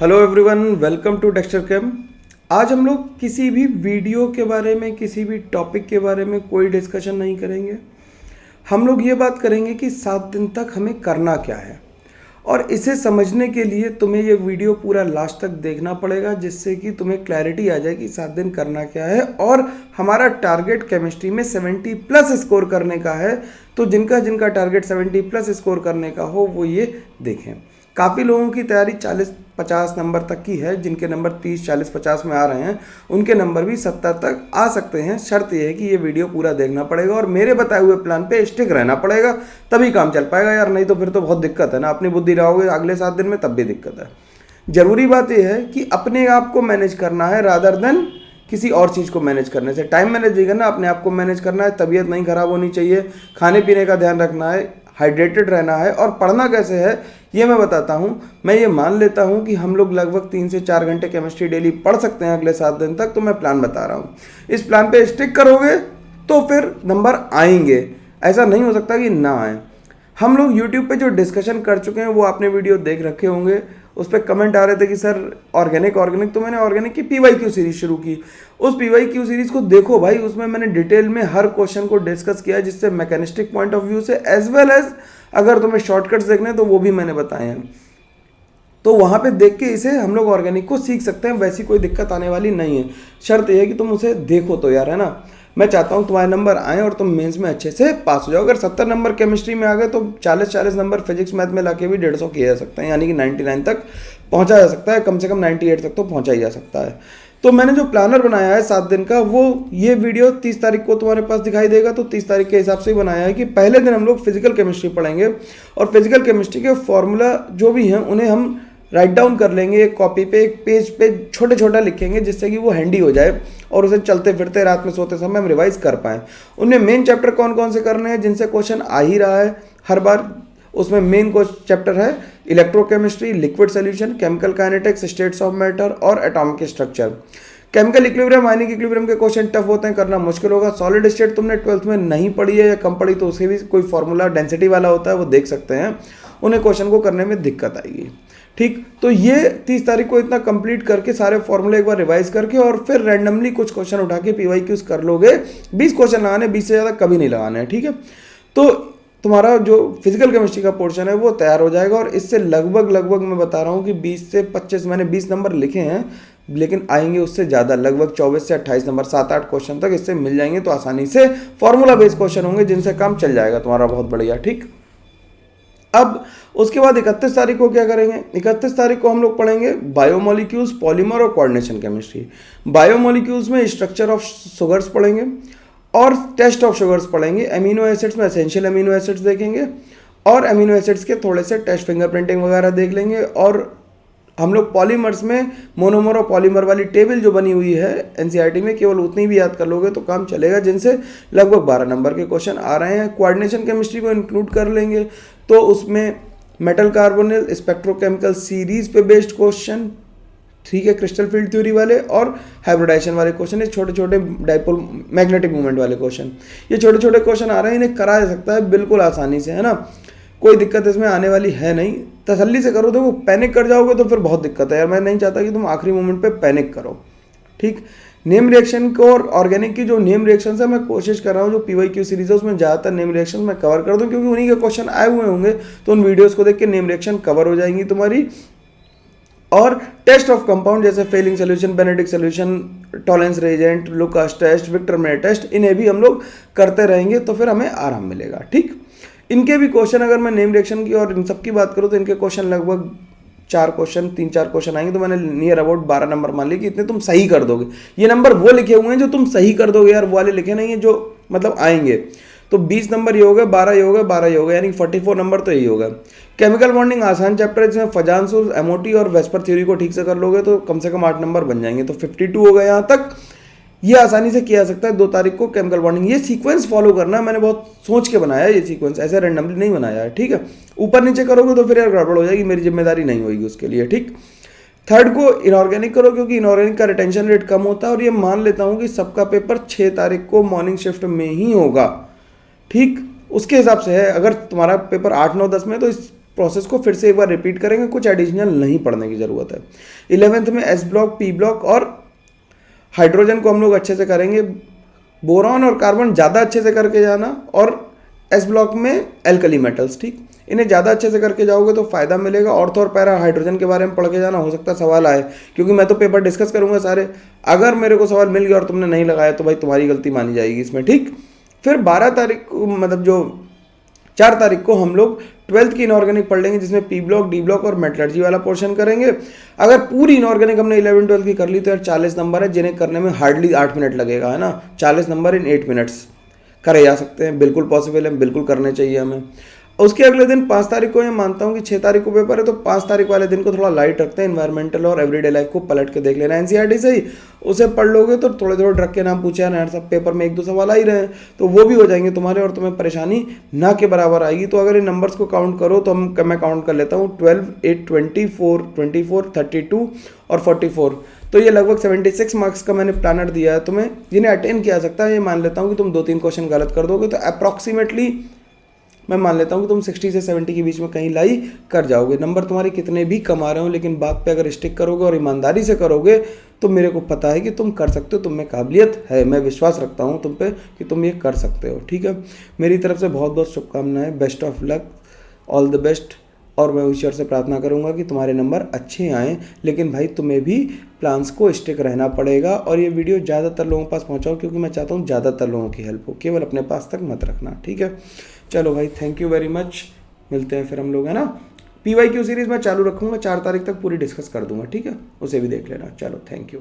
Hello everyone, welcome to Dexter Cam. आज हम लोग किसी भी वीडियो के बारे में, किसी भी टॉपिक के बारे में कोई डिस्कशन नहीं करेंगे। हम लोग ये बात करेंगे कि 7 दिन तक हमें करना क्या है, और इसे समझने के लिए तुम्हें ये वीडियो पूरा लास्ट तक देखना पड़ेगा, जिससे कि तुम्हें क्लैरिटी आ जाए कि 7 दिन करना क्या है। और हमारा टारगेट केमिस्ट्री में 70 प्लस स्कोर करने का है, तो जिनका जिनका टारगेट 70 प्लस स्कोर करने का हो वो ये देखें। काफ़ी लोगों की तैयारी 40-50 नंबर तक की है, जिनके नंबर 30-40-50 में आ रहे हैं उनके नंबर भी 70 तक आ सकते हैं। शर्त यह है कि ये वीडियो पूरा देखना पड़ेगा और मेरे बताए हुए प्लान पे स्टिक रहना पड़ेगा, तभी काम चल पाएगा यार, नहीं तो फिर तो बहुत दिक्कत है ना। अपनी बुद्धि रहोगे अगले 7 दिन में तब भी दिक्कत है। ज़रूरी बात यह है कि अपने आप को मैनेज करना है रादर देन किसी और चीज़ को मैनेज करने से। टाइम मैनेज नहीं करना, अपने आप को मैनेज करना है। तबीयत नहीं खराब होनी चाहिए, खाने पीने का ध्यान रखना है, हाइड्रेटेड रहना है। और पढ़ना कैसे है ये मैं बताता हूँ। मैं ये मान लेता हूँ कि हम लोग लगभग 3 से 4 घंटे केमिस्ट्री डेली पढ़ सकते हैं अगले 7 दिन तक, तो मैं प्लान बता रहा हूँ। इस प्लान पे स्टिक करोगे तो फिर नंबर आएंगे, ऐसा नहीं हो सकता कि ना आए। हम लोग YouTube पे जो डिस्कशन कर चुके हैं वो आपने वीडियो देख रखे होंगे। उस पर कमेंट आ रहे थे कि सर ऑर्गेनिक, तो मैंने ऑर्गेनिक की PYQ सीरीज शुरू की। उस PYQ सीरीज को देखो भाई, उसमें मैंने डिटेल में हर क्वेश्चन को डिस्कस किया, जिससे मैकेनिस्टिक पॉइंट ऑफ व्यू से एज वेल एज अगर तुम्हें शॉर्टकट्स देखने हैं तो वो भी मैंने बताए हैं। तो वहाँ पे देख के इसे हम लोग ऑर्गेनिक को सीख सकते हैं, वैसी कोई दिक्कत आने वाली नहीं है। शर्त यह है कि तुम उसे देखो तो यार, है ना। मैं चाहता हूँ तुम्हारे नंबर आए और तुम मेंस में अच्छे से पास हो जाओ। अगर 70 नंबर केमिस्ट्री में आ गए तो 40-40 नंबर फिजिक्स मैथ में लाके भी 150 किए जा सकते हैं, यानी कि 99 तक पहुँचा जा सकता है, कम से कम 98 तक तो पहुँचा ही जा सकता है। तो मैंने जो प्लानर बनाया है 7 दिन का, वो ये वीडियो 30 तारीख को तुम्हारे पास दिखाई देगा। तो 30 तारीख के हिसाब से ही बनाया है कि पहले दिन हम लोग फिजिकल केमिस्ट्री पढ़ेंगे, और फिजिकल केमिस्ट्री के फॉर्मूला जो भी हैं उन्हें हम राइट डाउन कर लेंगे एक कॉपी पे, एक पेज पे छोटे छोटा लिखेंगे, जिससे कि वो हैंडी हो जाए और उसे चलते फिरते रात में सोते समय हम रिवाइज कर पाएँ। उनमें मेन चैप्टर कौन कौन से करने हैं जिनसे क्वेश्चन आ ही रहा है हर बार। उसमें मेन को चैप्टर है electrochemistry, liquid solution, chemical kinetics, states of matter और atomic structure. Chemical equilibrium, ionic equilibrium के क्वेश्चन टफ होते हैं, करना मुश्किल होगा। सॉलिड स्टेट तुमने 12th में नहीं पढ़ी है या कम पढ़ी तो उसके भी कोई फॉर्मूला डेंसिटी वाला होता है, वो देख सकते हैं, उन्हें क्वेश्चन को करने में दिक्कत आएगी। ठीक, तो ये 30 तारीख को इतना कंप्लीट करके सारे फॉर्मूले एक बार रिवाइज करके और फिर रैंडमली कुछ क्वेश्चन उठा के PYQs कर लोगे। 20 क्वेश्चन लगाने, 20 से ज़्यादा कभी नहीं लगाने हैं, ठीक है। तो तुम्हारा जो फिजिकल केमिस्ट्री का पोर्शन है वो तैयार हो जाएगा, और इससे लगभग मैं बता रहा हूँ कि 20 से 25, मैंने 20 नंबर लिखे हैं लेकिन आएंगे उससे ज़्यादा, लगभग 24 से 28 नंबर, 7-8 क्वेश्चन तक इससे मिल जाएंगे। तो आसानी से फॉर्मूला बेस्ड क्वेश्चन होंगे जिनसे काम चल जाएगा तुम्हारा बहुत बढ़िया। ठीक, अब उसके बाद 31 तारीख को क्या करेंगे? 31 तारीख को हम लोग पढ़ेंगे बायोमोलिक्यूल्स, पॉलीमर और कोऑर्डिनेशन केमिस्ट्री। बायोमोलिक्यूल्स में स्ट्रक्चर ऑफ शुगर्स पढ़ेंगे और टेस्ट ऑफ शुगर्स पढ़ेंगे। अमीनो एसिड्स में एसेंशियल अमीनो एसिड्स देखेंगे, और अमीनो एसिड्स के थोड़े से टेस्ट फिंगरप्रिंटिंग वगैरह देख लेंगे। और हम लोग पॉलीमर्स में मोनोमर और पॉलीमर वाली टेबल जो बनी हुई है NCERT में, केवल उतनी भी याद कर लोगे तो काम चलेगा, जिनसे लगभग 12 नंबर के क्वेश्चन आ रहे हैं। कोऑर्डिनेशन केमिस्ट्री को इंक्लूड कर लेंगे, तो उसमें मेटल कार्बोनिल स्पेक्ट्रोकेमिकल सीरीज पे बेस्ड क्वेश्चन, ठीक है, क्रिस्टल फील्ड थ्योरी वाले और हाइब्रिडाइजेशन वाले क्वेश्चन, ये छोटे छोटे डाइपोल मैग्नेटिक मूवमेंट वाले क्वेश्चन, ये छोटे छोटे क्वेश्चन आ रहे हैं, इन्हें करा जा सकता है बिल्कुल आसानी से, है ना। कोई दिक्कत इसमें आने वाली है नहीं, तसल्ली से करो। देखो पैनिक कर जाओगे तो फिर बहुत दिक्कत है यार, मैं नहीं चाहता कि तुम आखिरी मोमेंट पे पैनिक करो। ठीक, नेम रिएक्शन को और ऑर्गेनिक की जो नेम रिएक्शन है, मैं कोशिश कर रहा हूँ जो PYQ सीरीज है उसमें ज़्यादातर नेम रिएक्शन मैं कवर कर दूँ, क्योंकि उन्हीं के क्वेश्चन आए हुए होंगे, तो उन वीडियोज़ को देख के नेम रिएक्शन कवर हो जाएंगी तुम्हारी। और टेस्ट ऑफ कंपाउंड जैसे Fehling solution, Benedict solution, Tollens reagent, Lucas test, Victor Meyer test, इन्हें भी हम लोग करते रहेंगे, तो फिर हमें आराम मिलेगा। ठीक, इनके भी क्वेश्चन, अगर मैं नेम रिएक्शन की और इन सब की बात करूँ तो इनके क्वेश्चन लगभग 3-4 क्वेश्चन आएंगे, तो मैंने नियर अबाउट 12 नंबर मान लिए कि इतने तुम सही कर दोगे। ये नंबर वो लिखे हुए हैं जो तुम सही कर दोगे यार, वो वाले लिखे नहीं है जो मतलब आएंगे। तो 20 नंबर ये हो गए, 12 ये हो गए, 12 ये हो गए, यानी 44 नंबर तो यही होगा। केमिकल बॉन्डिंग आसान चैप्टर है, जिसमें फजानसूल, एमओटी और वेस्पर थ्योरी को ठीक से कर लोगे तो कम से कम 8 नंबर बन जाएंगे। तो 52 हो गए यहाँ तक, ये आसानी से किया जा सकता है। 2 तारीख को केमिकल बॉन्डिंग, ये सीक्वेंस फॉलो करना है, मैंने बहुत सोच के बनाया है ये सीक्वेंस, ऐसे रैंडमली नहीं बनाया है। ठीक है, ऊपर नीचे करोगे तो फिर यार गड़बड़ हो जाएगी, मेरी जिम्मेदारी नहीं होगी उसके लिए। ठीक, 3rd को इनऑर्गेनिक करो, क्योंकि इनऑर्गेनिक का रिटेंशन रेट कम होता है, और ये मान लेता हूँ कि सबका पेपर 6 तारीख को मॉर्निंग शिफ्ट में ही होगा। ठीक, उसके हिसाब से है, अगर तुम्हारा पेपर 8, 9, 10 में तो इस प्रोसेस को फिर से एक बार रिपीट करेंगे, कुछ एडिशनल नहीं पढ़ने की ज़रूरत है। 11th में एस ब्लॉक, पी ब्लॉक और हाइड्रोजन को हम लोग अच्छे से करेंगे। बोरॉन और कार्बन ज़्यादा अच्छे से करके जाना, और एस ब्लॉक में एल्कली मेटल्स, ठीक, इन्हें ज़्यादा अच्छे से करके जाओगे तो फ़ायदा मिलेगा। ऑर्थो और पैरा हाइड्रोजन के बारे में पढ़ के जाना, हो सकता है सवाल आए, क्योंकि मैं तो पेपर डिस्कस करूंगा सारे। अगर मेरे को सवाल मिल गया और तुमने नहीं लगाया तो भाई तुम्हारी गलती मानी जाएगी इसमें, ठीक। फिर 12 तारीख को, मतलब जो 4 तारीख को हम लोग 12th की इनऑर्गेनिक पढ़ लेंगे, जिसमें पी ब्लॉक, डी ब्लॉक और मेटलर्जी वाला पोर्शन करेंगे। अगर पूरी इनऑर्गेनिक हमने 11 12 की कर ली तो यार 40 नंबर है, जिन्हें करने में हार्डली 8 मिनट लगेगा, है ना। 40 नंबर इन 8 मिनट्स करे जा सकते हैं, बिल्कुल पॉसिबल है, बिल्कुल करने चाहिए हमें। उसके अगले दिन 5 तारीख को, ये मानता हूँ कि 6 तारीख को पेपर है, तो 5 तारीख वाले दिन को थोड़ा लाइट रखते हैं। एनवायरमेंटल और एवरीडे लाइफ को पलट के देख लेना, एनसीईआरटी से ही उसे पढ़ लोगे तो थोड़े थोड़े ड्रग के नाम पूछे यार, सब पेपर में 1-2 सवाल आ ही रहे हैं, तो वो भी हो जाएंगे तुम्हारे, और तुम्हें परेशानी ना के बराबर आएगी। तो अगर इन नंबर्स को काउंट करो तो मैं काउंट कर लेता हूँ, 12, 8, 24, 32 और 44, तो ये लगभग 76 मार्क्स का मैंने प्लानर दिया है तुम्हें, जिन्हें अटेंड किया जा सकता है। ये मान लेता हूँ कि तुम 2-3 क्वेश्चन गलत कर दोगे तो अप्रॉक्सीमेटली मैं मान लेता हूँ कि तुम 60 से 70 के बीच में कहीं लाई कर जाओगे। नंबर तुम्हारे कितने भी कमा रहे हो, लेकिन बात पे अगर स्टिक करोगे और ईमानदारी से करोगे तो मेरे को पता है कि तुम कर सकते हो, तुम में काबिलियत है, मैं विश्वास रखता हूँ तुम पे कि तुम ये कर सकते हो, ठीक है। मेरी तरफ से बहुत बहुत शुभकामनाएं, best of luck, all the best. और मैं ईश्वर से प्रार्थना करूंगा कि तुम्हारे नंबर अच्छे आएँ, लेकिन भाई तुम्हें भी प्लान्स को स्टिक रहना पड़ेगा। और ये वीडियो ज़्यादातर लोगों के पास पहुँचाओ, क्योंकि मैं चाहता हूँ ज़्यादातर लोगों की हेल्प हो, केवल अपने पास तक मत रखना, ठीक है। चलो भाई, थैंक यू वेरी मच, मिलते हैं फिर हम लोग, है ना। PYQ सीरीज़ मैं चालू रखूँगा, 4 तारीख तक पूरी डिस्कस कर दूंगा, ठीक है, उसे भी देख लेना। चलो, थैंक यू।